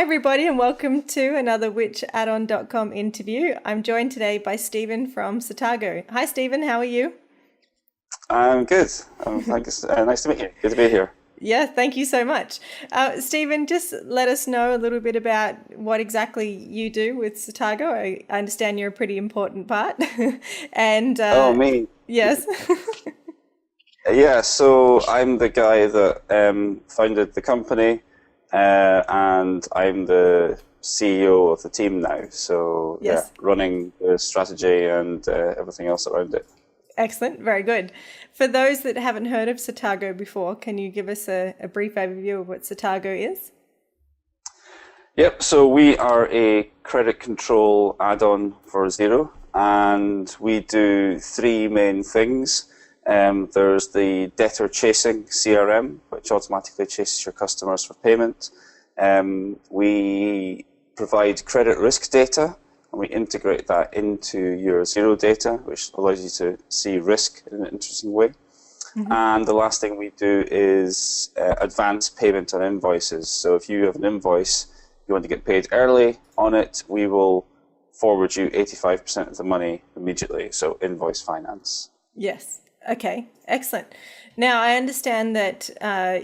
Hi everybody and welcome to another Whichaddon.com interview. I'm joined today by Steven from Satago. Hi Steven, how are you? I'm good. Thanks. Nice to meet you. Good to be here. Yeah, thank you so much. Steven, just let us know a little bit about what exactly you do with Satago. I understand you're a pretty important part. and Oh, me. yes. Yeah, so I'm the guy that founded the company, and I'm the CEO of the team now. So yeah, Yes. running the strategy and everything else around it. Excellent, very good. For those that haven't heard of Satago before, can you give us a brief overview of what Satago is? Yep. So we are a credit control add-on for Xero, and we do three main things. There's the debtor chasing CRM, which automatically chases your customers for payment. We provide credit risk data, and we integrate that into your Xero data, which allows you to see risk in an interesting way. Mm-hmm. And the last thing we do is advance payment on invoices. So if you have an invoice, you want to get paid early on it, we will forward you 85% of the money immediately. So invoice finance. Yes. Okay. Excellent. Now I understand that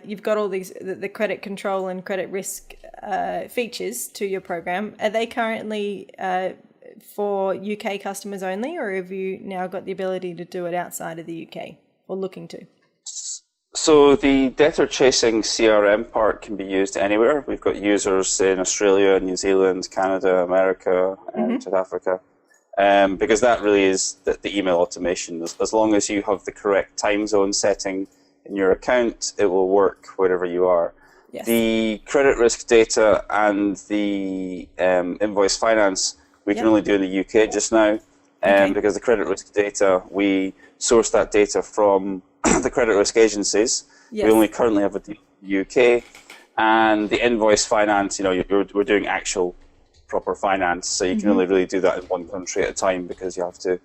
you've got all these the credit control and credit risk features to your program. Are they currently for UK customers only, or have you now got the ability to do it outside of the UK, or looking to? So the debtor chasing CRM part can be used anywhere. We've got users in Australia, New Zealand, Canada, America, and South Africa. Because that really is the email automation. As long as you have the correct time zone setting in your account, it will work wherever you are. Yes. The credit risk data and the invoice finance, we can only do in the UK just now. Because the credit risk data, we source that data from the credit risk agencies. Yes. We only currently have a deal in the UK. And the invoice finance, we're doing actual proper finance, so you can only really do that in one country at a time because you have to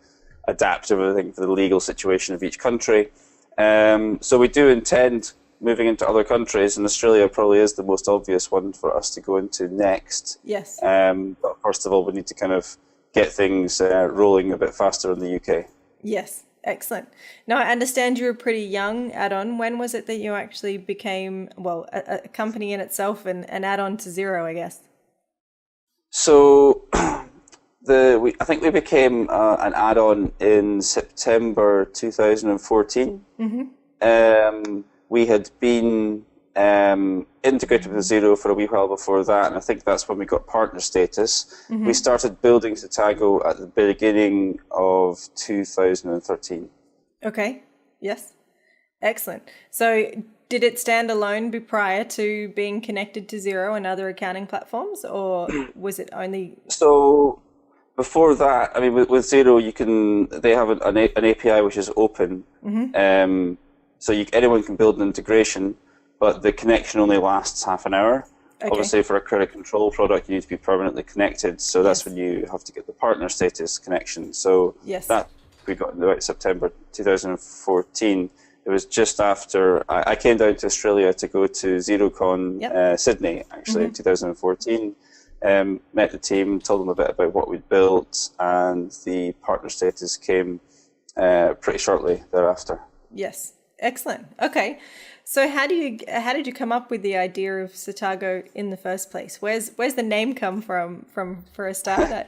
adapt everything for the legal situation of each country. So we do intend moving into other countries, and Australia probably is the most obvious one for us to go into next. Yes. But first of all, we need to kind of get things rolling a bit faster in the UK. Yes. Excellent. Now, I understand you were pretty young add-on. When was it that you actually became, well, a company in itself and an add-on to Xero, I guess? So I think we became an add-on in September 2014. We had been integrated with Xero for a wee while before that, and I think that's when we got partner status. We started building Satago at the beginning of 2013. Okay. Yes. Excellent. So did it stand alone prior to being connected to Xero and other accounting platforms, or was it only? So before that, I mean, with Xero, they have an API which is open, so anyone can build an integration, but the connection only lasts half an hour. Okay. Obviously, for a credit control product, you need to be permanently connected, so that's when you have to get the partner status connection. So that we got in about September 2014. It was just after I came down to Australia to go to XeroCon Sydney, actually, in 2014. Met the team, told them a bit about what we'd built, and the partner status came pretty shortly thereafter. Yes, excellent. Okay, so how did you come up with the idea of Satago in the first place? Where's the name come from for a start?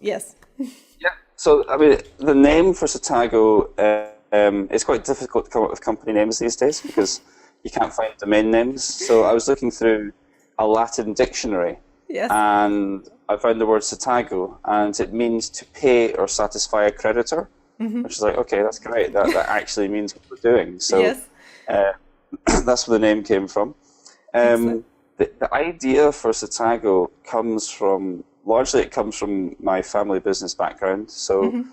Yes. Yeah. So I mean, the name for Satago. It's quite difficult to come up with company names these days because you can't find domain names. So I was looking through a Latin dictionary, and I found the word Satago, and it means to pay or satisfy a creditor, which is like, okay, that's great. That actually means what we're doing. So that's where the name came from. The idea for Satago comes from my family business background. So.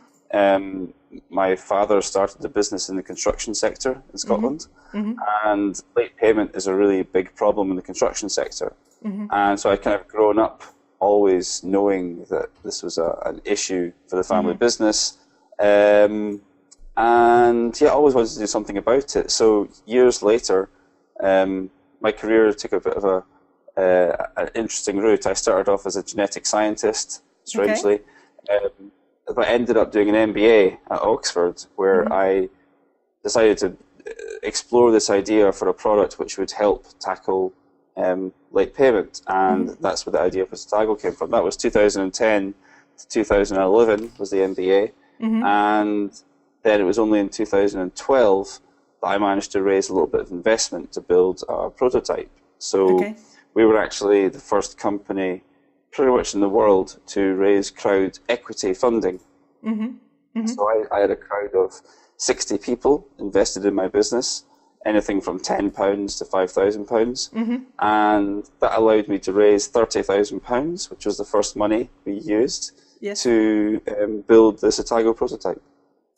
My father started a business in the construction sector in Scotland, and late payment is a really big problem in the construction sector. And so I kind of grown up always knowing that this was an issue for the family business, and always wanted to do something about it. So years later, my career took a bit of an interesting route. I started off as a genetic scientist, strangely, but I ended up doing an MBA at Oxford, where I decided to explore this idea for a product which would help tackle late payment, and that's where the idea for Satago came from. That was 2010 to 2011 was the MBA, and then it was only in 2012 that I managed to raise a little bit of investment to build a prototype. So we were actually the first company pretty much in the world to raise crowd equity funding. So I had a crowd of 60 people invested in my business, anything from £10 to £5,000, and that allowed me to raise £30,000, which was the first money we used to build the Satago prototype.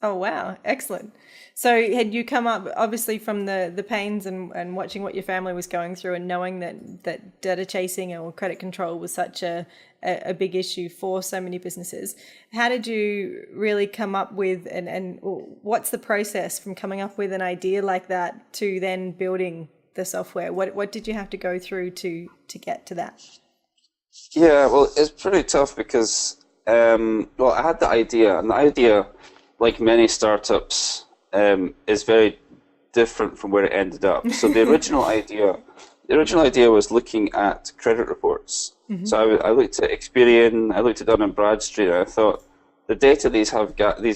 Oh, wow. Excellent. So had you come up, obviously, from the pains and watching what your family was going through and knowing that data chasing or credit control was such a big issue for so many businesses, how did you really come up with, and what's the process from coming up with an idea like that to then building the software? What did you have to go through to get to that? Yeah, well, it's pretty tough because, I had the idea, and the idea, like many startups, is very different from where it ended up. So the original idea was looking at credit reports. So I looked at Experian, I looked at Dun & Bradstreet, and I thought the data these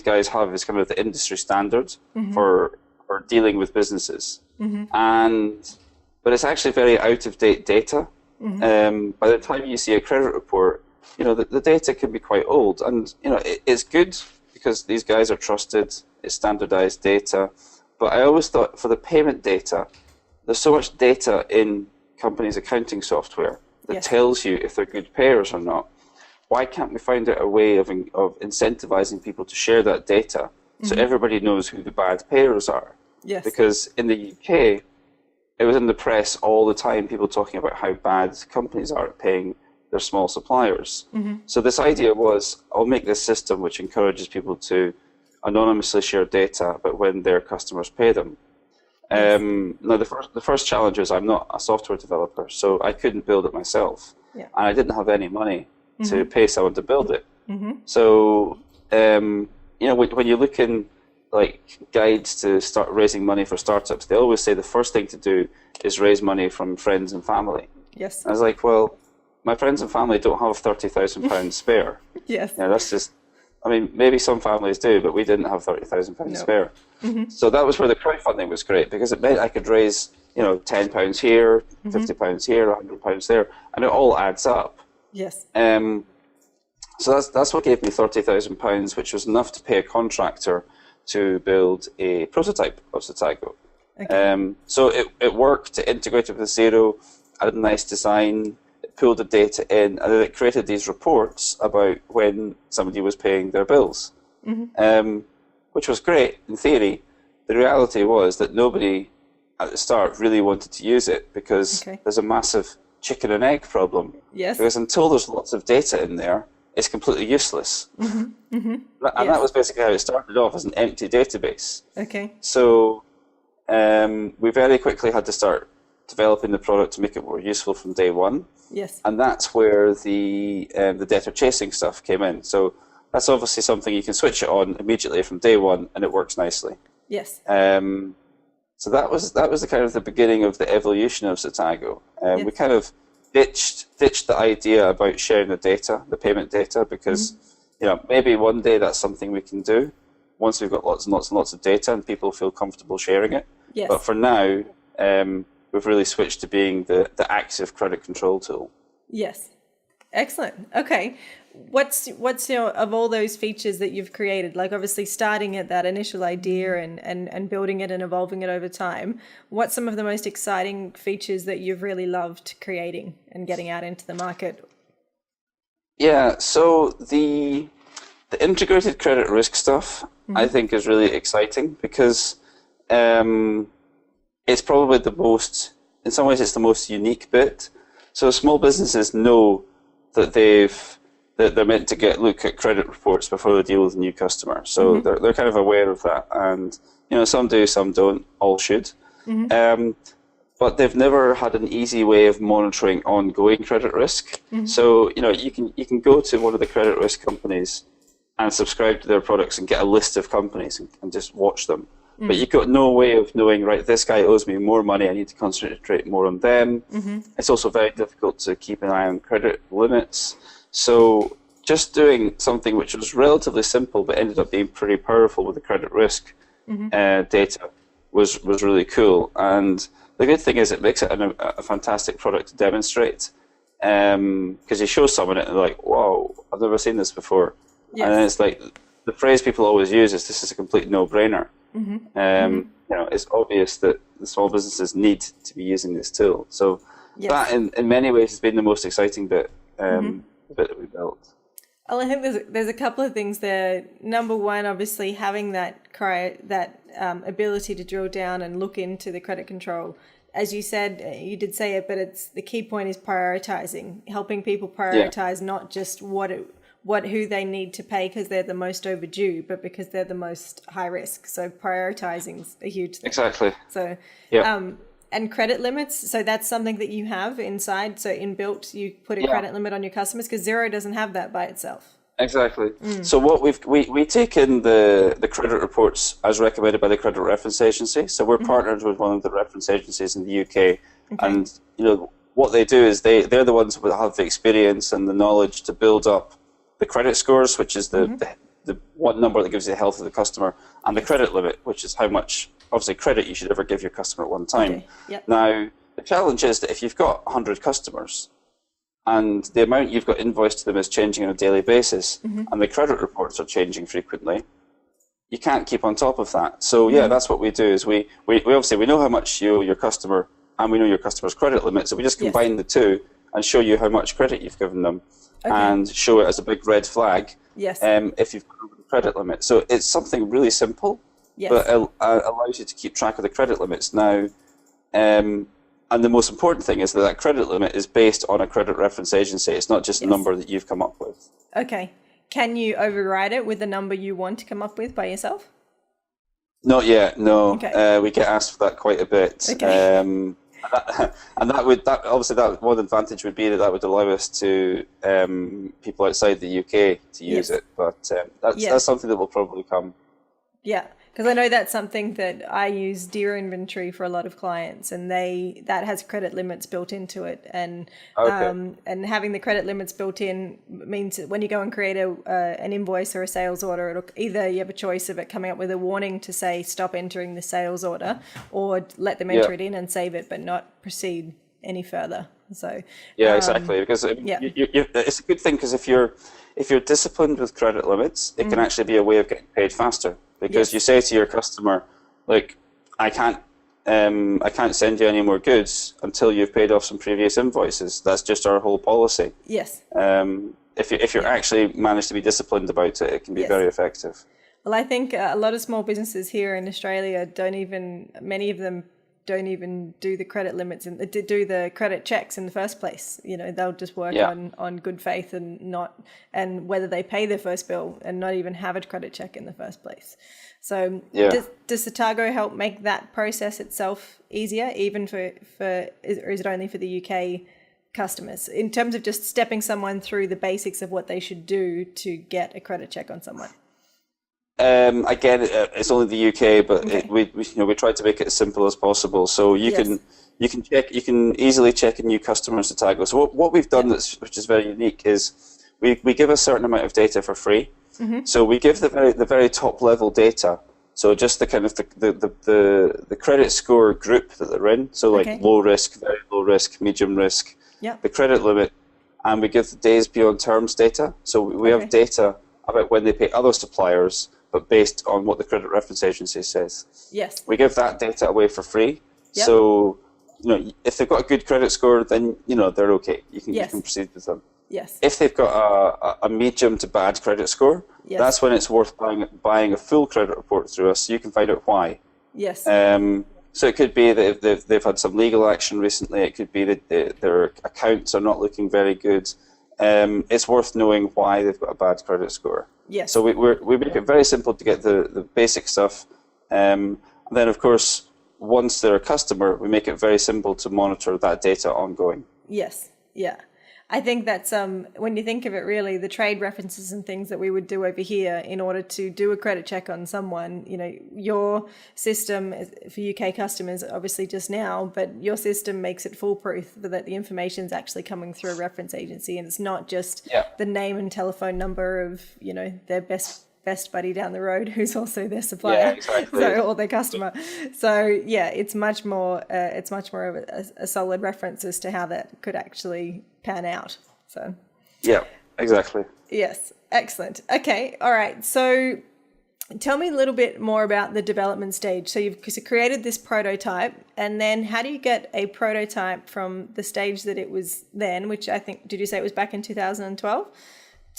guys have is kind of the industry standard for dealing with businesses. But it's actually very out of date data. By the time you see a credit report, the data can be quite old, and it's good because these guys are trusted, it's standardized data. But I always thought for the payment data, there's so much data in companies' accounting software that tells you if they're good payers or not. Why can't we find out a way of incentivizing people to share that data so everybody knows who the bad payers are? Yes. Because in the UK, it was in the press all the time, people talking about how bad companies are at paying their small suppliers. So this idea was, I'll make this system which encourages people to anonymously share data about when their customers pay them. Now, the first challenge is I'm not a software developer, so I couldn't build it myself, and I didn't have any money to pay someone to build it. So, when you look in like guides to start raising money for startups, they always say the first thing to do is raise money from friends and family. Yes. I was like, well, my friends and family don't have £30,000 spare. Yes. That's just, maybe some families do, but we didn't have £30,000 spare. So that was where the crowdfunding was great, because it meant I could raise, £10 here, £50 here, £100 there, and it all adds up. Yes. So that's what gave me £30,000, which was enough to pay a contractor to build a prototype of Satago. So it worked, it integrated with Xero, had a nice design, it pulled the data in, and then it created these reports about when somebody was paying their bills, which was great in theory. The reality was that nobody at the start really wanted to use it because there's a massive chicken and egg problem. Yes. Because until there's lots of data in there, it's completely useless. And that was basically how it started off, as an empty database. So we very quickly had to start developing the product to make it more useful from day one. Yes. And that's where the debtor chasing stuff came in. So that's obviously something you can switch it on immediately from day one, and it works nicely. Yes. So that was the kind of the beginning of the evolution of Satago. We kind of ditched the idea about sharing the data, the payment data, because maybe one day that's something we can do once we've got lots and lots and lots of data and people feel comfortable sharing it. Yes. But for now, we've really switched to being the active credit control tool. Yes. Excellent. Okay. What's your, of all those features that you've created, like obviously starting at that initial idea and building it and evolving it over time, what's some of the most exciting features that you've really loved creating and getting out into the market? Yeah, so the integrated credit risk stuff I think is really exciting because it's probably in some ways it's the most unique bit. So small businesses know that they're meant to look at credit reports before they deal with a new customer. So they're kind of aware of that. And, some do, some don't, all should. but they've never had an easy way of monitoring ongoing credit risk. So, you can go to one of the credit risk companies and subscribe to their products and get a list of companies and just watch them. But you've got no way of knowing, right, this guy owes me more money, I need to concentrate more on them. It's also very difficult to keep an eye on credit limits. So just doing something which was relatively simple but ended up being pretty powerful with the credit risk data was really cool. And the good thing is it makes it a fantastic product to demonstrate, because you show someone it and they're like, whoa, I've never seen this before. And then it's like, the phrase people always use is, this is a complete no-brainer. It's obvious that the small businesses need to be using this tool. So that, in many ways, has been the most exciting bit, the bit that we built. Well, I think there's a couple of things there. Number one, obviously, having that ability to drill down and look into the credit control. As you said, you did say it, but it's the key point is prioritizing, helping people prioritize not just who they need to pay because they're the most overdue, but because they're the most high risk. So prioritizing's a huge thing. Exactly. So, and credit limits. So that's something that you have inside. So inbuilt, you put a credit limit on your customers because Xero doesn't have that by itself. Exactly. So what we take in the credit reports as recommended by the Credit Reference Agency. So we're partnered with one of the reference agencies in the UK, and what they do is they're the ones who have the experience and the knowledge to build up the credit scores, which is the one number that gives you the health of the customer, and the credit limit, which is how much obviously credit you should ever give your customer at one time. Now the challenge is that if you've got 100 customers and the amount you've got invoiced to them is changing on a daily basis, and the credit reports are changing frequently, you can't keep on top of that. So that's what we do is we obviously we know how much you owe your customer and we know your customer's credit limit, so we just combine the two and show you how much credit you've given them. And show it as a big red flag if you've got over the credit limit. So it's something really simple, but allows you to keep track of the credit limits now. And the most important thing is that credit limit is based on a credit reference agency. It's not just a number that you've come up with. Okay. Can you override it with the number you want to come up with by yourself? Not yet, no. We get asked for that quite a bit. And that obviously that one advantage would be that would allow us to people outside the UK to use it, but that's something that will probably come. Yeah, because I know that's something that I use Deer Inventory for a lot of clients, and that has credit limits built into it, and having the credit limits built in means that when you go and create an invoice or a sales order, it'll either you have a choice of it coming up with a warning to say stop entering the sales order, or let them enter it in and save it, but not proceed any further. So exactly, because it's a good thing, because if you're disciplined with credit limits, it can actually be a way of getting paid faster. Because you say to your customer, like, I can't send you any more goods until you've paid off some previous invoices. That's just our whole policy. If you're actually managed to be disciplined about it, it can be very effective. Well, I think a lot of small businesses here in Australia many of them don't even do the credit limits and do the credit checks in the first place. They'll just work on good faith and whether they pay their first bill and not even have a credit check in the first place. So does Satago help make that process itself easier, even or is it only for the UK customers, in terms of just stepping someone through the basics of what they should do to get a credit check on someone? Again, it's only the UK, but we try to make it as simple as possible. So you can easily check a new customer in Satago. So what we've done, which is very unique, is we give a certain amount of data for free. So we give the very top level data. So just the kind of the credit score group that they're in. So like low risk, very low risk, medium risk, the credit limit, and we give the days beyond terms data. So we have data about when they pay other suppliers, but based on what the Credit Reference Agency says. We give that data away for free. So, if they've got a good credit score, then, they're okay. You can proceed with them. If they've got a medium to bad credit score, that's when it's worth buying a full credit report through us, so you can find out why. So it could be that they've had some legal action recently. It could be that their accounts are not looking very good. It's worth knowing why they've got a bad credit score. So we make it very simple to get the basic stuff. And then, of course, once they're a customer, we make it very simple to monitor that data ongoing. Yes. Yeah. I think that's when you think of it, really, the trade references and things that we would do over here in order to do a credit check on someone. You know, your system for UK customers, obviously just now, but your system makes it foolproof that the information is actually coming through a reference agency, and it's not just the name and telephone number of, you know, their best buddy down the road who's also their supplier, Yeah, exactly. or their customer. So yeah, it's much more of a solid reference as to how that could actually pan out. So yeah, exactly. yes, excellent. Okay, all right. So tell me a little bit more about the development stage. So you've created this prototype, and then how do you get a prototype from the stage that it was then, which I think, did you say it was back in 2012?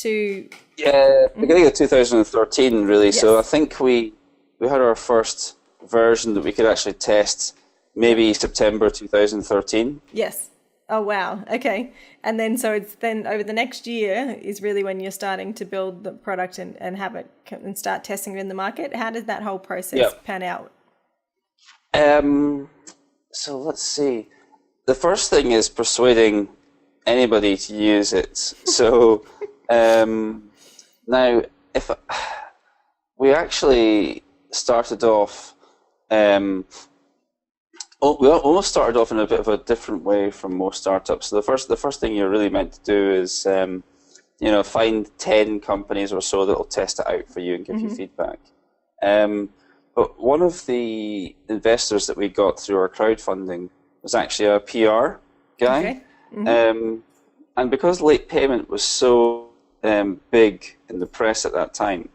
Beginning of 2013, really. Yes. So I think we had our first version that we could actually test maybe September 2013. Yes. Oh, wow. Okay. And then so it's then over the next year is really when you're starting to build the product and have it and start testing it in the market. How did that whole process pan out? So let's see. The first thing is persuading anybody to use it. So now, if we actually started off, we almost started off in a bit of a different way from most startups. So the first thing you're really meant to do is, find 10 companies or so that will test it out for you and give you feedback. But one of the investors that we got through our crowdfunding was actually a PR guy. Okay. And because late payment was so big in the press at that time,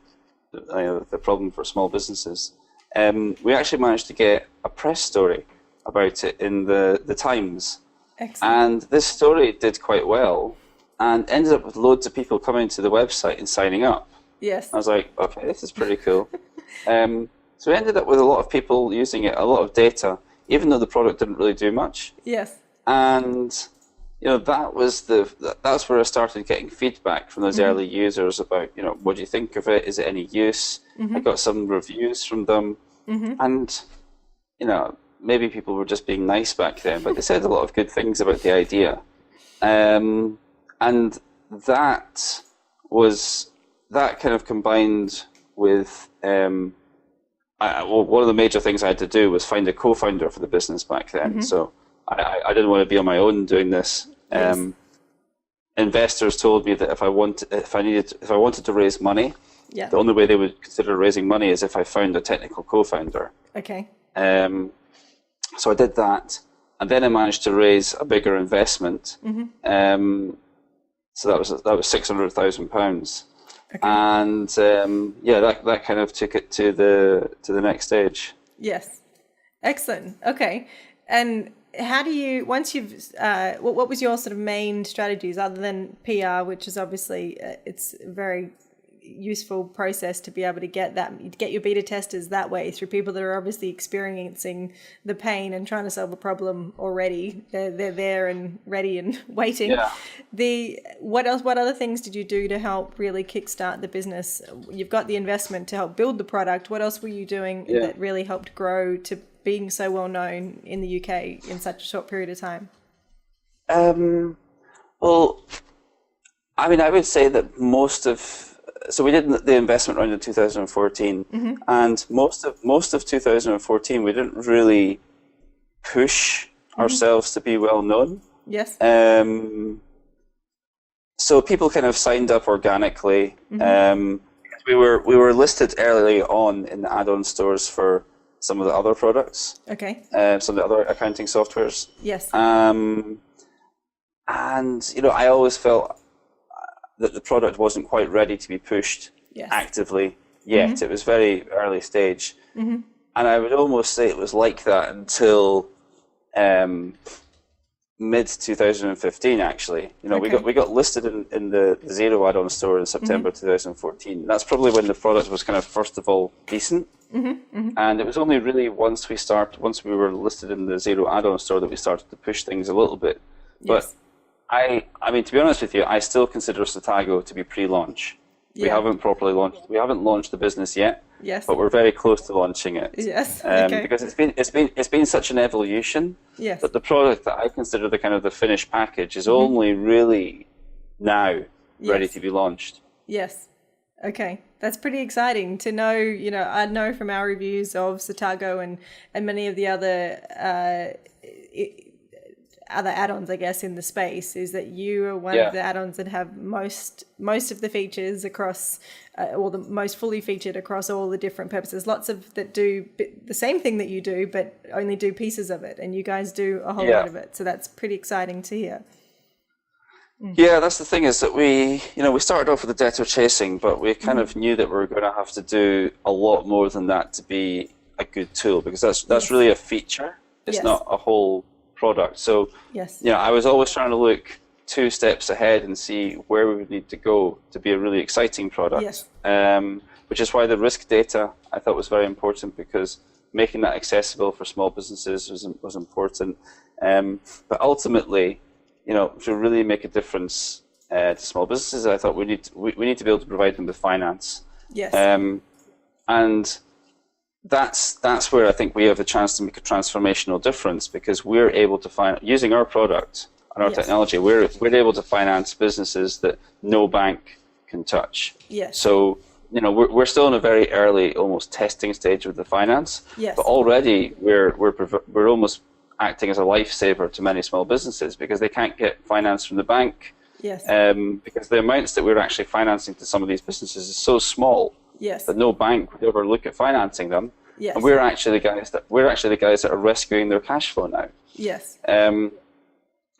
the problem for small businesses, we actually managed to get a press story about it in the Times. Excellent. And this story did quite well and ended up with loads of people coming to the website and signing up. Yes. I was like, okay, this is pretty cool. So we ended up with a lot of people using it, a lot of data, even though the product didn't really do much. Yes. And that's where I started getting feedback from those early users about, what do you think of it? Is it any use? I got some reviews from them, and maybe people were just being nice back then, but they said a lot of good things about the idea, and that kind of combined with one of the major things I had to do was find a co-founder for the business back then. So I didn't want to be on my own doing this. Yes. Investors told me that if I wanted to raise money, the only way they would consider raising money is if I found a technical co-founder. Okay. So I did that, and then I managed to raise a bigger investment. So that was £600,000. Okay. And that kind of took it to the next stage. Yes. Excellent. Okay. And how do you, once you've, what was your sort of main strategies other than PR, which is obviously, it's a very useful process to be able to get your beta testers that way through people that are obviously experiencing the pain and trying to solve a problem already. They're there and ready and waiting. Yeah. What other things did you do to help really kickstart the business? You've got the investment to help build the product. What else were you doing that really helped grow to being so well known in the UK in such a short period of time? Well, I mean, I would say that so we did the investment round in 2014, and most of 2014 we didn't really push ourselves to be well known. Yes. So people kind of signed up organically. We were listed early on in the add-on stores for some of the other products. Okay. Some of the other accounting softwares. Yes. And I always felt that the product wasn't quite ready to be pushed actively yet. It was very early stage. And I would almost say it was like that until mid 2015 actually. We got listed in the Xero add-on store in September 2014. That's probably when the product was kind of first of all decent. And it was only really once we were listed in the Xero add-on store that we started to push things a little bit. Yes. But I mean, to be honest with you, I still consider Satago to be pre-launch. Yeah. We haven't properly launched. We haven't launched the business yet. Yes. but we're very close to launching it. Yes. Okay. Because it's been such an evolution Yes. that the product that I consider the kind of the finished package is only really now ready to be launched. Yes. Okay. That's pretty exciting to know. I know from our reviews of Satago and many of the other add-ons, I guess, in the space, is that you are one of the add-ons that have most of the features across, or the most fully featured across all the different purposes. Lots of that do the same thing that you do, but only do pieces of it, and you guys do a whole lot of it. So that's pretty exciting to hear. Yeah, that's the thing, is that we started off with the debtor chasing, but we kind of knew that we were going to have to do a lot more than that to be a good tool, because that's really a feature. It's not a whole product. So I was always trying to look 2 steps ahead and see where we would need to go to be a really exciting product. Which is why the risk data I thought was very important, because making that accessible for small businesses was important. But ultimately, to really make a difference to small businesses, I thought we need to be able to provide them with finance. And that's where I think we have the chance to make a transformational difference, because we're able to using our product and our technology, we're able to finance businesses that no bank can touch. So we're still in a very early, almost testing stage with the finance, but already we're almost acting as a lifesaver to many small businesses, because they can't get finance from the bank. Because the amounts that we're actually financing to some of these businesses is so small that no bank would ever look at financing them. And we're actually the guys that are rescuing their cash flow now.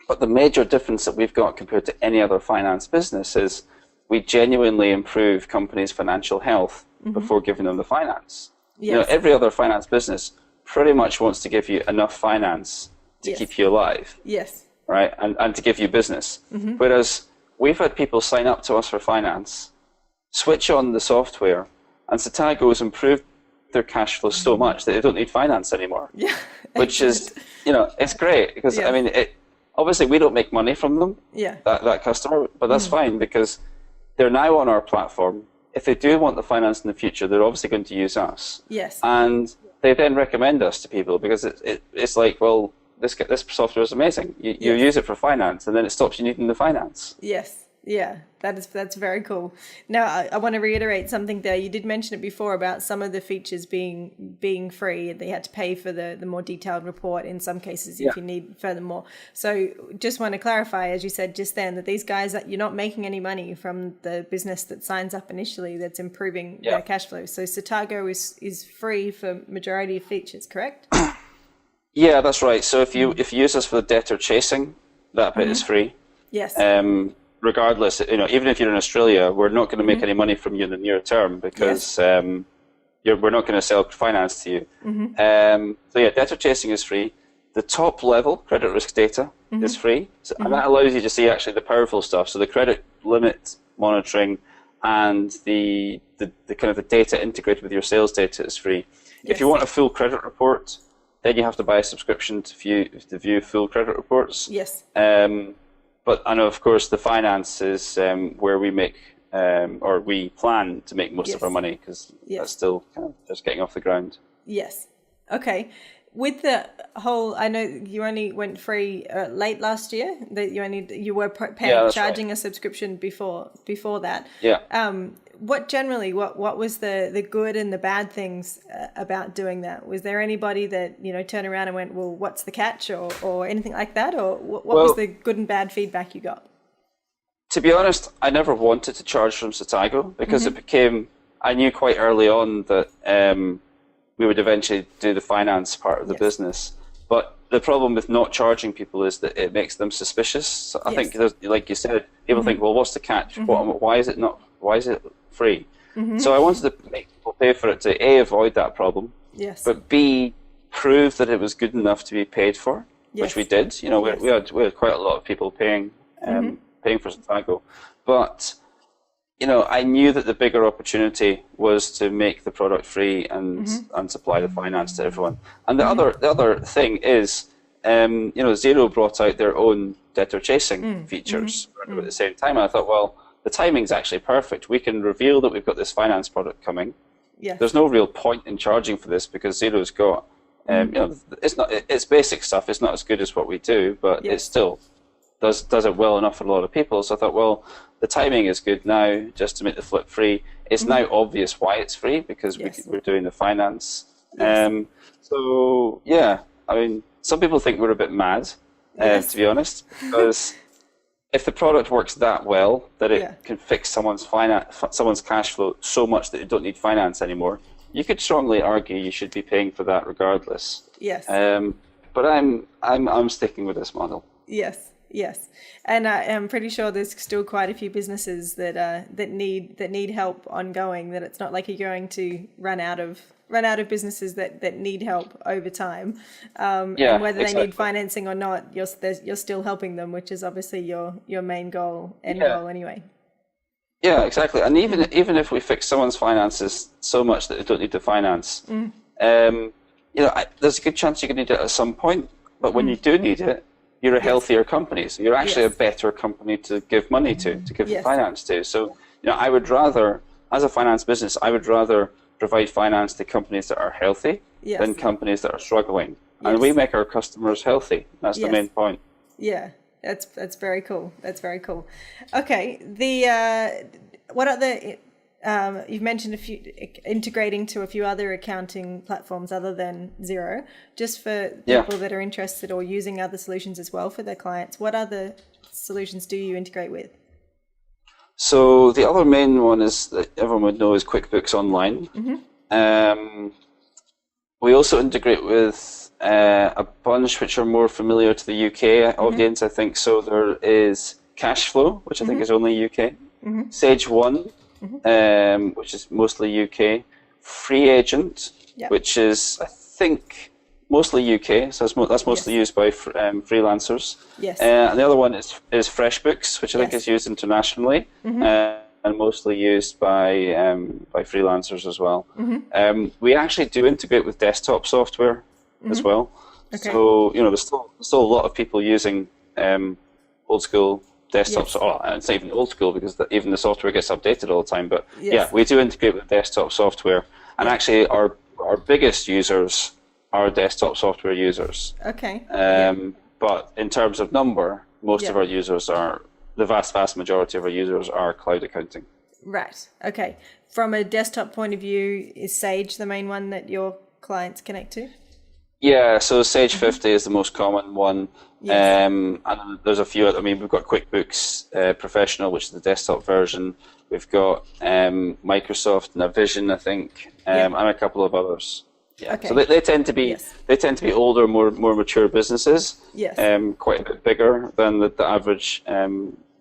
But the major difference that we've got compared to any other finance business is we genuinely improve companies' financial health before giving them the finance. Every other finance business pretty much wants to give you enough finance to keep you alive. Right? And to give you business. Whereas we've had people sign up to us for finance, switch on the software, and Satago has improved their cash flow so much that they don't need finance anymore. Which is, it's great, because I mean, obviously we don't make money from them, that customer, but that's fine, because they're now on our platform. If they do want the finance in the future, they're obviously going to use us. And they then recommend us to people, because it's like, well, this software is amazing. You use it for finance, and then it stops you needing the finance. That's very cool. Now, I want to reiterate something there. You did mention it before about some of the features being free. They had to pay for the more detailed report in some cases if you need furthermore. So just want to clarify, as you said just then, that these guys, that you're not making any money from the business that signs up initially that's improving their cash flow. So Satago is free for majority of features, correct? Yeah, that's right. So if you use us for the debtor chasing, that bit is free. Regardless, even if you're in Australia, we're not going to make any money from you in the near term, because we're not going to sell finance to you. So debtor chasing is free. The top level credit risk data is free, and that allows you to see actually the powerful stuff. So the credit limit monitoring and the kind of the data integrated with your sales data is free. If you want a full credit report, then you have to buy a subscription to view full credit reports. But I know, of course, the finance is where we make, or we plan to make most of our money, because that's still kind of just getting off the ground. Okay. With the whole, I know you only went free late last year. That you were charging a subscription before that. What was the good and the bad things about doing that? Was there anybody that turned around and went, well, what's the catch, or anything like that, or what was the good and bad feedback you got? To be honest, I never wanted to charge from Satago, because I knew quite early on that we would eventually do the finance part of the business. But the problem with not charging people is that it makes them suspicious. So I think, like you said, people think, well, what's the catch? Why is it free? So I wanted to make people pay for it to A, avoid that problem, but B, prove that it was good enough to be paid for, which we did. We had quite a lot of people paying for Satago. But I knew that the bigger opportunity was to make the product free and supply the finance to everyone. And the other thing is, Xero brought out their own debtor chasing features at the same time. And I thought, well, the timing's actually perfect. We can reveal that we've got this finance product coming. Yes. There's no real point in charging for this because Xero's got, you know, it's basic stuff. It's not as good as what we do, but it still does it well enough for a lot of people. So I thought, well, the timing is good now just to make the flip free. It's now obvious why it's free because we're doing the finance. So yeah, I mean, some people think we're a bit mad, to be honest, because if the product works that well that it can fix someone's cash flow so much that you don't need finance anymore, you could strongly argue you should be paying for that regardless. Yes. But I'm sticking with this model. Yes. Yes, and I'm pretty sure there's still quite a few businesses that need help ongoing. That it's not like you're going to run out of businesses that need help over time. And whether they need financing or not, you're still helping them, which is obviously your main goal, goal anyway. Yeah, exactly. And even if we fix someone's finances so much that they don't need to finance, you know, there's a good chance you can need it at some point. But when you do need it, you're a healthier company, so you're actually a better company to give money to give finance to. So, you know, I would rather, as a finance business, I would rather provide finance to companies that are healthy than companies that are struggling. And we make our customers healthy. That's the main point. Yeah, that's very cool. That's very cool. Okay, what other? You've mentioned integrating to a few other accounting platforms other than Xero. Just for people that are interested or using other solutions as well for their clients, what other solutions do you integrate with? So the other main one is that everyone would know is QuickBooks Online. We also integrate with a bunch which are more familiar to the UK audience, I think. So there is Cashflow, which I think is only UK. Sage 1. Which is mostly UK, Free Agent, which is I think mostly UK, so that's mostly used by freelancers. And the other one is FreshBooks, which I think is used internationally and mostly used by freelancers as well. We actually do integrate with desktop software as well. So you know, there's still a lot of people using old school desktops. It's not even old school because even the software gets updated all the time. But we do integrate with desktop software, and actually our biggest users are desktop software users. But in terms of number, most of our users are the vast majority of our users are cloud accounting. Right. Okay. From a desktop point of view, is Sage the main one that your clients connect to? Yeah, so Sage 50 is the most common one. And there's a few other, I mean, we've got QuickBooks Professional, which is the desktop version. We've got Microsoft Navision, I think, and a couple of others. So they tend to be older, more mature businesses. Quite a bit bigger than the average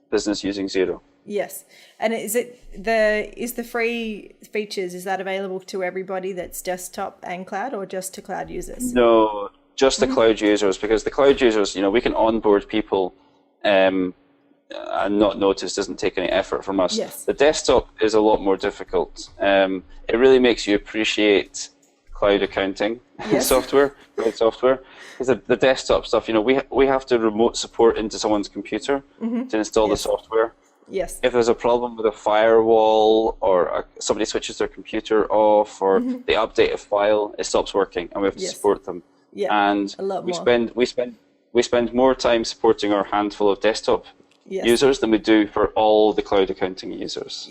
business using Xero. Yes. And is the free features, is that available to everybody that's desktop and cloud, or just to cloud users? No, just the cloud users, because the cloud users, you know, we can onboard people and not notice, doesn't take any effort from us. The desktop is a lot more difficult. It really makes you appreciate cloud accounting software, cloud software, because the desktop stuff, you know, we have to remote support into someone's computer to install the software. If there's a problem with a firewall, or somebody switches their computer off, or they update a file, it stops working, and we have to support them. And we spend more time supporting our handful of desktop users than we do for all the cloud accounting users.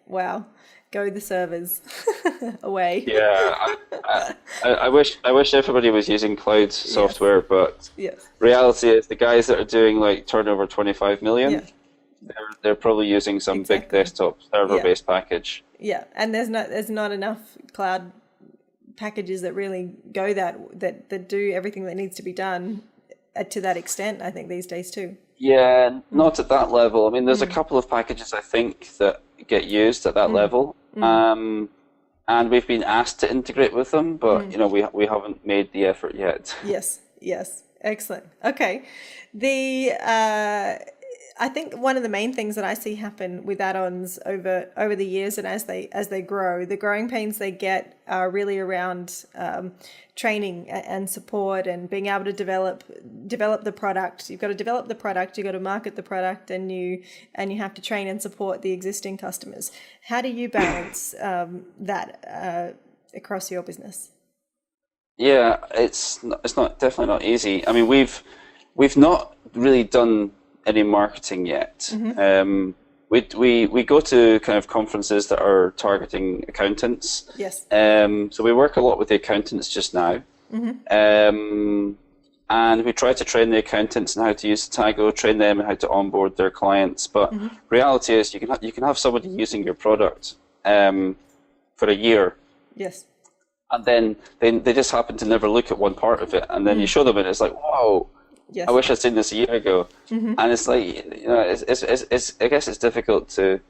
Wow. Go the servers away. I wish everybody was using cloud software, but reality is the guys that are doing like turnover 25 million, they're probably using some big desktop server-based package. And there's not enough cloud packages that really go that do everything that needs to be done to that extent, I think, these days too. Not at that level. I mean, there's a couple of packages I think that get used at that level, and we've been asked to integrate with them, but you know, we haven't made the effort yet. Yes, excellent. Okay, I think one of the main things that I see happen with add-ons over the years, and as they grow, the growing pains they get are really around training and support and being able to develop the product. You've got to develop the product, you've got to market the product, and you have to train and support the existing customers. How do you balance that across your business? Yeah, it's not definitely not easy. I mean, we've not really done any marketing yet. We go to kind of conferences that are targeting accountants. Yes. So we work a lot with the accountants just now. And we try to train the accountants on how to use Satago, train them on how to onboard their clients. But reality is you can have somebody using your product for a year. Yes. And then they just happen to never look at one part of it, and then you show them, and it's like, wow. Yes. I wish I'd seen this a year ago. And it's like, it's I guess it's difficult to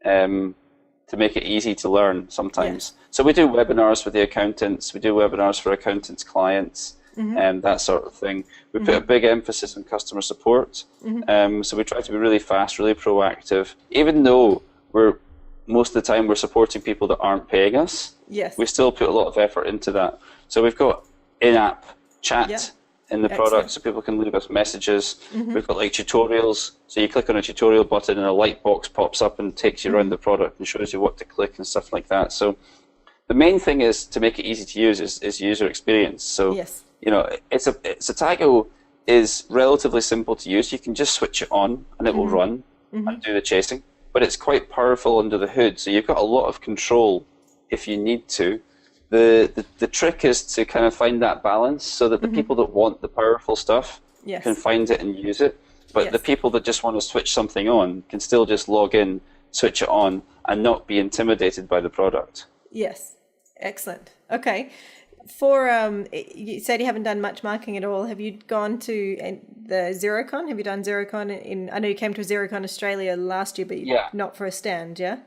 make it easy to learn sometimes. Yes. So we do webinars with the accountants. We do webinars for accountants' clients, and that sort of thing. We put a big emphasis on customer support. So we try to be really fast, really proactive. Even though most of the time we're supporting people that aren't paying us, yes, we still put a lot of effort into that. So we've got in-app chat in the product, so people can leave us messages. We've got like tutorials, so you click on a tutorial button and a light box pops up and takes you around the product and shows you what to click and stuff like that. So the main thing is to make it easy to use is user experience. So Satago is relatively simple to use. You can just switch it on and it will run and do the chasing, but it's quite powerful under the hood, so you've got a lot of control if you need to. The trick is to kind of find that balance so that the people that want the powerful stuff can find it and use it, but the people that just want to switch something on can still just log in, switch it on, and not be intimidated by the product. Yes, excellent. Okay, for you said you haven't done much marketing at all. Have you gone to the XeroCon? Have you done XeroCon I know you came to XeroCon Australia last year, but not for a stand, yeah?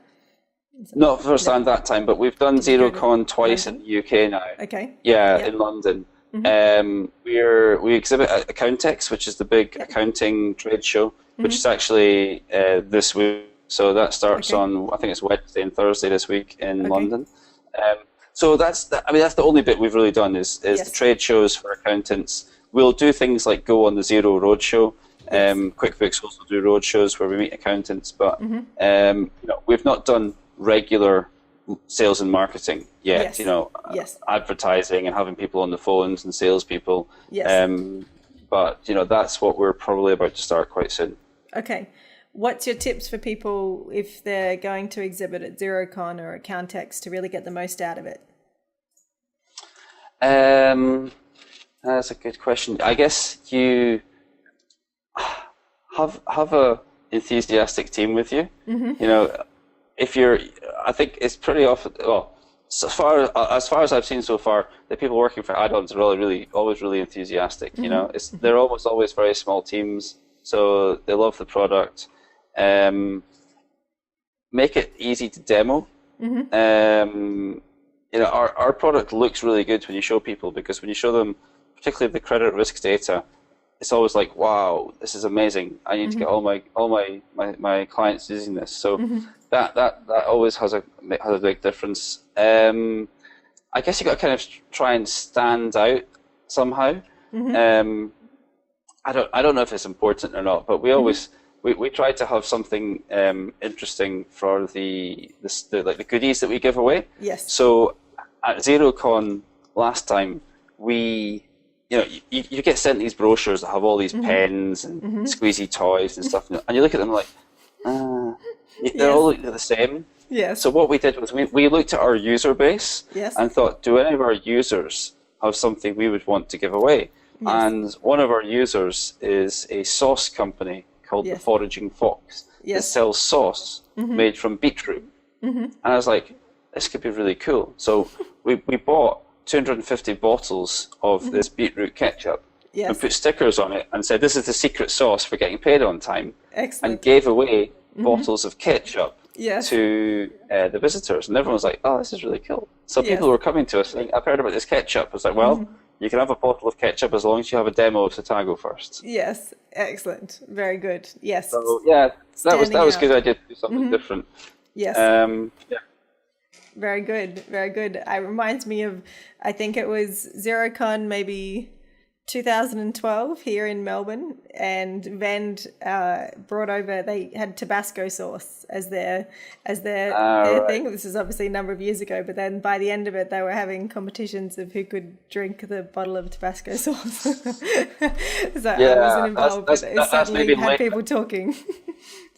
Not for a stand that time, but we've done XeroCon twice in the UK now. Okay. Yeah, in London. We exhibit at Accountex, which is the big accounting trade show, which is actually this week. So that starts on, I think it's Wednesday and Thursday this week in London. So that's the only bit we've really done is the trade shows for accountants. We'll do things like go on the Xero Roadshow. QuickBooks also do road shows where we meet accountants, but we've not done regular sales and marketing yet. Advertising and having people on the phones and salespeople. But that's what we're probably about to start quite soon. Okay. What's your tips for people if they're going to exhibit at XeroCon or Accountex to really get the most out of it? That's a good question. I guess you have a enthusiastic team with you. I think it's pretty often. Well, as far as I've seen so far, the people working for add-ons are always really enthusiastic. They're always very small teams, so they love the product. Make it easy to demo. Our product looks really good when you show people, because when you show them, particularly the credit risk data, it's always like, wow, this is amazing. I need to get all my clients using this. So that always has a big difference. I guess you got to kind of try and stand out somehow. I don't know if it's important or not, but we always we try to have something interesting for the goodies that we give away. Yes. So at XeroCon last time, you get sent these brochures that have all these pens and squeezy toys and stuff, and you look at them like, they're all the same. Yes. So what we did was we looked at our user base and thought, do any of our users have something we would want to give away? Yes. And one of our users is a sauce company called the Foraging Fox that sells sauce made from beetroot. And I was like, this could be really cool. So we bought 250 bottles of this beetroot ketchup and put stickers on it and said, this is the secret sauce for getting paid on time. Excellent. And gave away bottles of ketchup to the visitors. And everyone was like, oh, this is really cool. So people were coming to us saying, I've heard about this ketchup. I was like, well, you can have a bottle of ketchup as long as you have a demo of Satago first. Yes, excellent, very good. Yes. So yeah, that was Standing good out. idea to do something different. Yes. Yeah. Very good, very good. It reminds me of, I think it was XeroCon maybe 2012 here in Melbourne, and Vend brought over, they had Tabasco sauce as their Right. thing. This is obviously a number of years ago, but then by the end of it, they were having competitions of who could drink the bottle of Tabasco sauce. So I wasn't involved, but it certainly had people talking.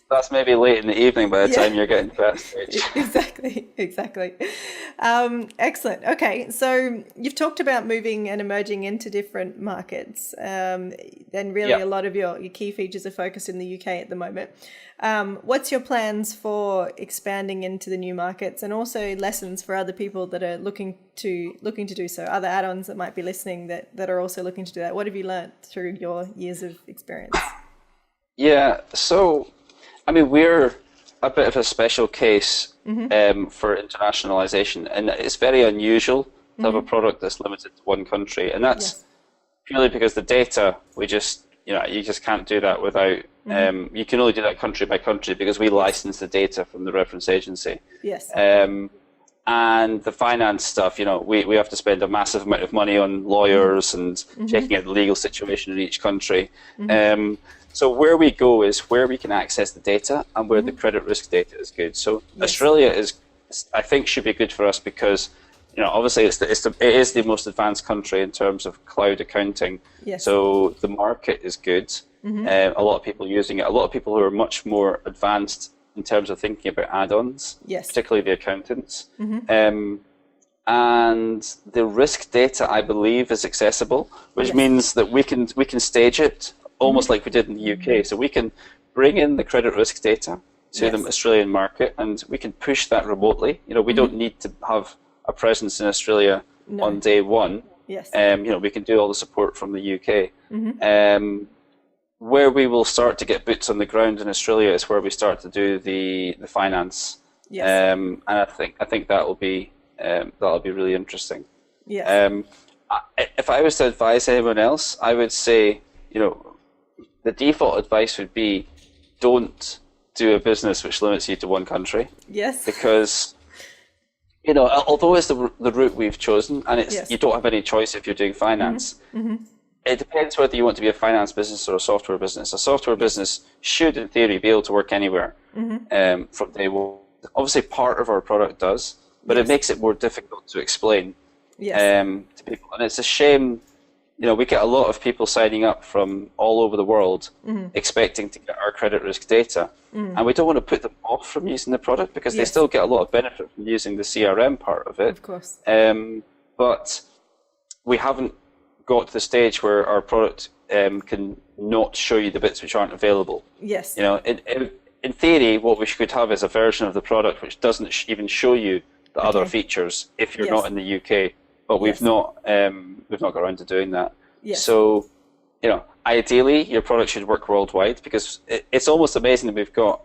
That's maybe late in the evening by the time you're getting to that stage. Exactly. Excellent. Okay, so you've talked about moving and emerging into different markets. And really a lot of your key features are focused in the UK at the moment. What's your plans for expanding into the new markets, and also lessons for other people that are looking to do so, other add-ons that might be listening that are also looking to do that? What have you learned through your years of experience? Yeah, so I mean, we're a bit of a special case for internationalization, and it's very unusual to have a product that's limited to one country, and that's purely because the data, you just can't do that without, you can only do that country by country because we license the data from the reference agency. Yes. And the finance stuff, we have to spend a massive amount of money on lawyers and checking out the legal situation in each country. So where we go is where we can access the data and where the credit risk data is good. So Australia I think should be good for us because, obviously it is the most advanced country in terms of cloud accounting. Yes. So the market is good. A lot of people using it. A lot of people who are much more advanced in terms of thinking about add-ons, particularly the accountants. And the risk data, I believe, is accessible, which means that we can stage it almost like we did in the UK. So we can bring in the credit risk data to the Australian market, and we can push that remotely. We don't need to have a presence in Australia on day one. Yes. We can do all the support from the UK. Where we will start to get boots on the ground in Australia is where we start to do the finance. Yes. And I think that'll be really interesting. Yes. If I was to advise anyone else, I would say, the default advice would be don't do a business which limits you to one country. Yes. Because, although it's the route we've chosen, and you don't have any choice if you're doing finance, it depends whether you want to be a finance business or a software business. A software business should, in theory, be able to work anywhere from day one. Obviously, part of our product does, but it makes it more difficult to explain to people. And it's a shame. We get a lot of people signing up from all over the world expecting to get our credit risk data. And we don't want to put them off from using the product because they still get a lot of benefit from using the CRM part of it. Of course. But we haven't got to the stage where our product can not show you the bits which aren't available. Yes. In theory, what we could have is a version of the product which doesn't even show you the other features if you're not in the UK. But we've not got around to doing that. Yes. So, ideally, your product should work worldwide because it's almost amazing that we've got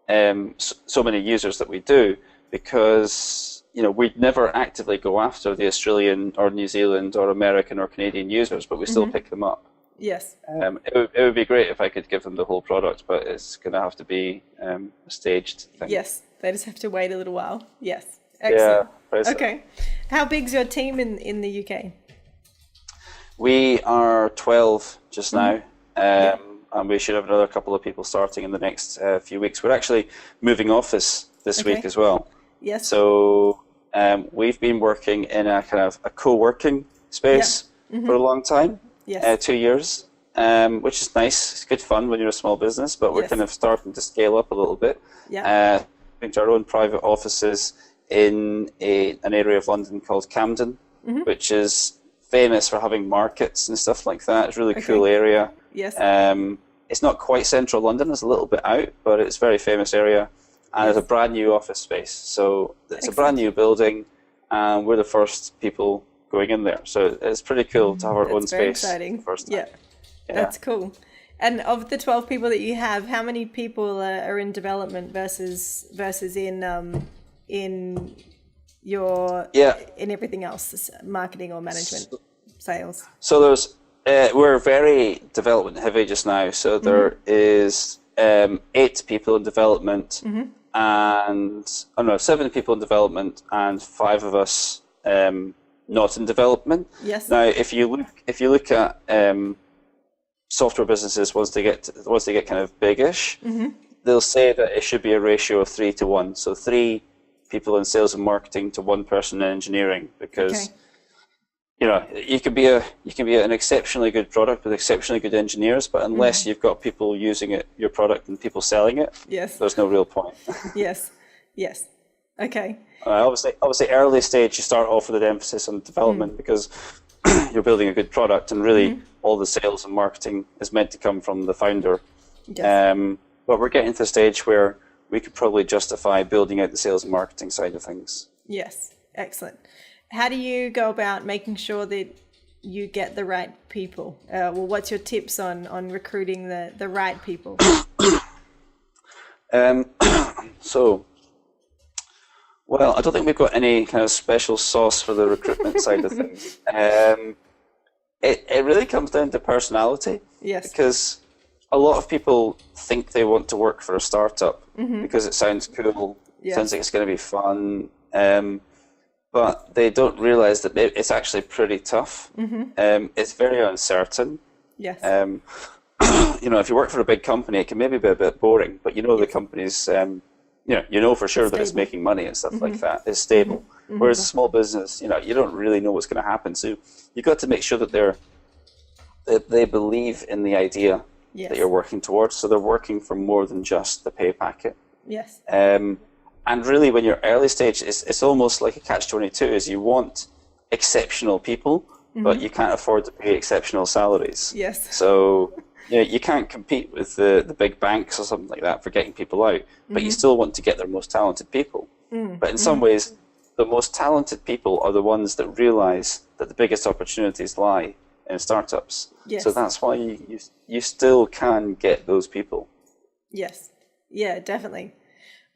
so many users that we do because, we'd never actively go after the Australian or New Zealand or American or Canadian users, but we still pick them up. Yes. It would be great if I could give them the whole product, but it's going to have to be a staged thing. Yes, they just have to wait a little while. Yes. Excellent. Yeah. Okay. How big's your team in the UK? We are 12 just now, and we should have another couple of people starting in the next few weeks. We're actually moving office this week as well. Yes. So we've been working in a kind of a co-working space for a long time, 2 years, which is nice. It's good fun when you're a small business, but we're kind of starting to scale up a little bit. Into our own private offices in an area of London called Camden, which is famous for having markets and stuff like that. It's a really cool area. Yes. It's not quite central London, it's a little bit out, but it's a very famous area. And it's a brand new office space. So it's a brand new building, and we're the first people going in there. So it's pretty cool to have our own space. That's very exciting. First time. Yeah, that's cool. And of the 12 people that you have, how many people are in development versus in your in everything else, marketing or management? sales? So there's we're very development heavy just now. So there is 8 people in development, and 7 people in development, and 5 of us not in development. Yes. Now, if you look at software businesses, once they get kind of biggish, they'll say that it should be a ratio of 3 to 1. So 3 people in sales and marketing to 1 person in engineering, because you can be an exceptionally good product with exceptionally good engineers, but unless you've got people using your product and people selling it, there's no real point. Yes. Okay. Obviously, early stage, you start off with an emphasis on development because you're building a good product, and really all the sales and marketing is meant to come from the founder. Yes. But we're getting to the stage where we could probably justify building out the sales and marketing side of things. Yes. Excellent. How do you go about making sure that you get the right people? What's your tips on recruiting the right people? Well, I don't think we've got any kind of special sauce for the recruitment side of things. It really comes down to personality. Yes. Because a lot of people think they want to work for a startup because it sounds cool, sounds like it's going to be fun, but they don't realize that it's actually pretty tough. It's very uncertain. Yes. If you work for a big company, it can maybe be a bit boring, but the company's, for sure that it's making money and stuff like that. It's stable. Whereas a small business, you don't really know what's going to happen. So you've got to make sure that they believe in the idea that you're working towards. So they're working for more than just the pay packet. Yes. And really, when you're early stage, it's almost like a catch-22, is you want exceptional people, but you can't afford to pay exceptional salaries. Yes. So you can't compete with the big banks or something like that for getting people out, but you still want to get their most talented people. But in some ways, the most talented people are the ones that realize that the biggest opportunities lie in startups. Yes. So that's why you still can get those people. Yes. Yeah, definitely.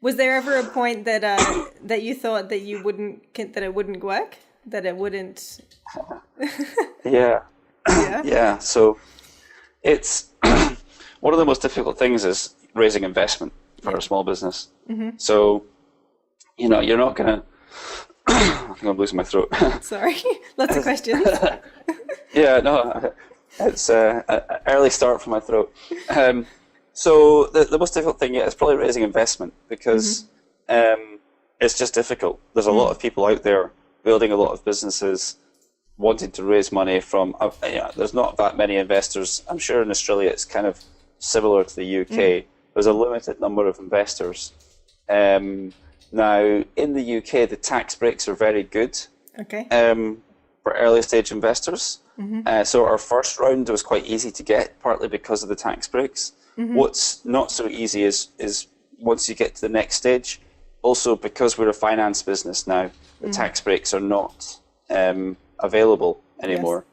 Was there ever a point that that you thought that it wouldn't work, that it wouldn't? Yeah. Yeah. Yeah. So it's one of the most difficult things is raising investment for a small business. So you're not gonna. I think I'm losing my throat. Sorry, lots of questions. Yeah, no, it's an early start for my throat. So the most difficult thing is probably raising investment, because it's just difficult. There's a lot of people out there building a lot of businesses, wanting to raise money from. There's not that many investors. I'm sure in Australia it's kind of similar to the UK. There's a limited number of investors. Now in the UK, the tax breaks are very good. Okay. For early stage investors. So our first round was quite easy to get, partly because of the tax breaks. What's not so easy is once you get to the next stage, also because we're a finance business now, the tax breaks are not available anymore.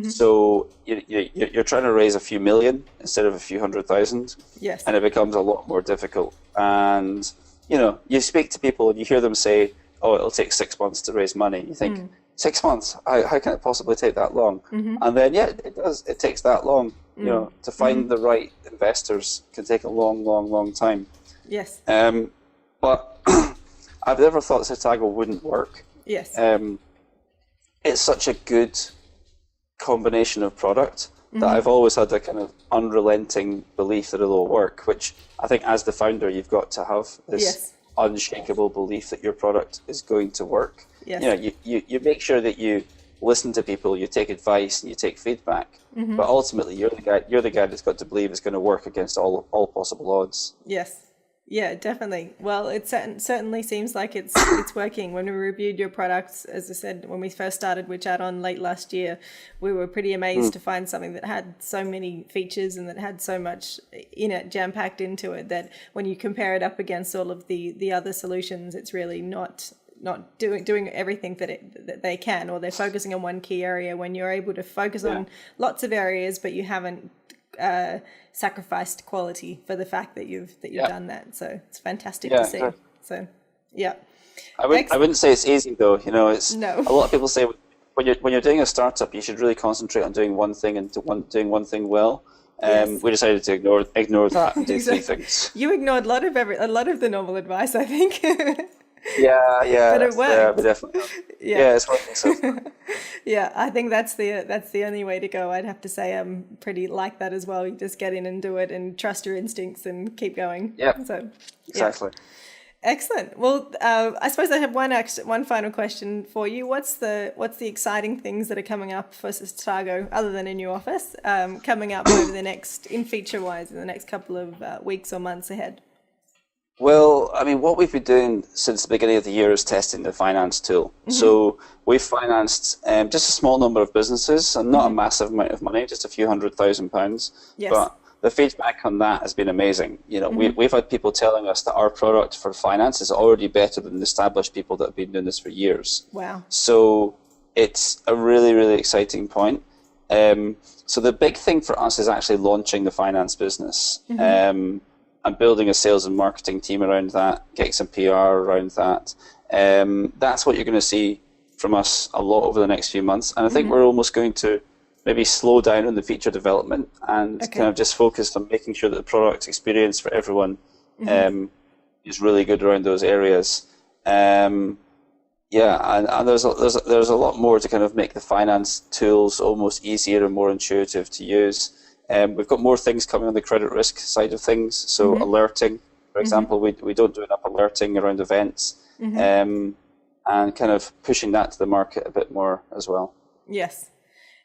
So you're trying to raise a few million instead of a few 100,000. Yes. And it becomes a lot more difficult. And you speak to people and you hear them say, "Oh, it'll take 6 months to raise money." You think, 6 months? How can it possibly take that long? And then, it does. It takes that long. To find the right investors can take a long, long, long time. Yes. But I've never thought Satago wouldn't work. Yes. It's such a good combination of product that I've always had a kind of unrelenting belief that it'll work, which I think as the founder you've got to have this unshakable belief that your product is going to work. Yes. You make sure that you listen to people, you take advice and you take feedback, but ultimately you're the guy that's got to believe it's going to work against all possible odds. Yes. Yeah, definitely. Well, it certainly seems like it's working. When we reviewed your products, as I said, when we first started Whichaddon late last year, we were pretty amazed to find something that had so many features and that had so much in it, jam-packed into it, that when you compare it up against all of the other solutions, it's really not doing everything that they can, or they're focusing on one key area. When you're able to focus on lots of areas, but you haven't sacrificed quality for the fact that you've done that. So it's fantastic to see. Exactly. So I wouldn't say it's easy though. It's no. A lot of people say when you're doing a startup, you should really concentrate on doing one thing and doing one thing well. Yes. We decided to ignore that and do three Exactly. things. You ignored a lot of the normal advice, I think. Yeah, But it worked. we definitely. Yeah. Yeah, it's working so far. Yeah, I think that's the only way to go. I'd have to say I'm pretty like that as well. You just get in and do it and trust your instincts and keep going. Yep. So, yeah. Exactly. Excellent. Well, I suppose I have one final question for you. What's the exciting things that are coming up for Satago, other than a new office, coming up over the next, in feature-wise, in the next couple of weeks or months ahead? Well, I mean, what we've been doing since the beginning of the year is testing the finance tool. Mm-hmm. So we've financed just a small number of businesses, and not a massive amount of money, just a few £100,000. Yes. But the feedback on that has been amazing. You know, we've had people telling us that our product for finance is already better than the established people that have been doing this for years. Wow. So it's a really, really exciting point. So the big thing for us is actually launching the finance business. And building a sales and marketing team around that, getting some PR around that. That's what you're going to see from us a lot over the next few months. And I think we're almost going to maybe slow down on the feature development and kind of just focus on making sure that the product experience for everyone is really good around those areas. And there's a lot more to kind of make the finance tools almost easier and more intuitive to use. We've got more things coming on the credit risk side of things. So alerting, for example, we don't do enough alerting around events, and kind of pushing that to the market a bit more as well. Yes.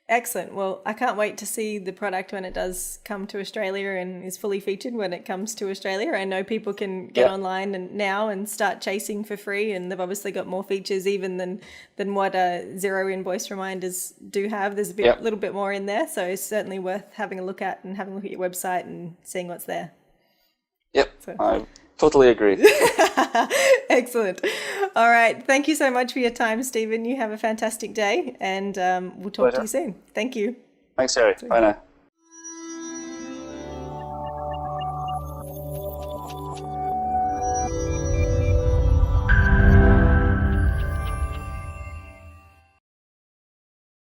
Excellent. Well, I can't wait to see the product when it does come to Australia and is fully featured when it comes to Australia. I know people can get online now and start chasing for free, and they've obviously got more features even than what Xero invoice reminders do have. There's a little bit more in there, so it's certainly worth having a look at and having a look at your website and seeing what's there. Yep, I totally agree. Excellent. All right. Thank you so much for your time, Steven. You have a fantastic day, and we'll talk to you soon. Thank you. Thanks, Jeri. Bye now.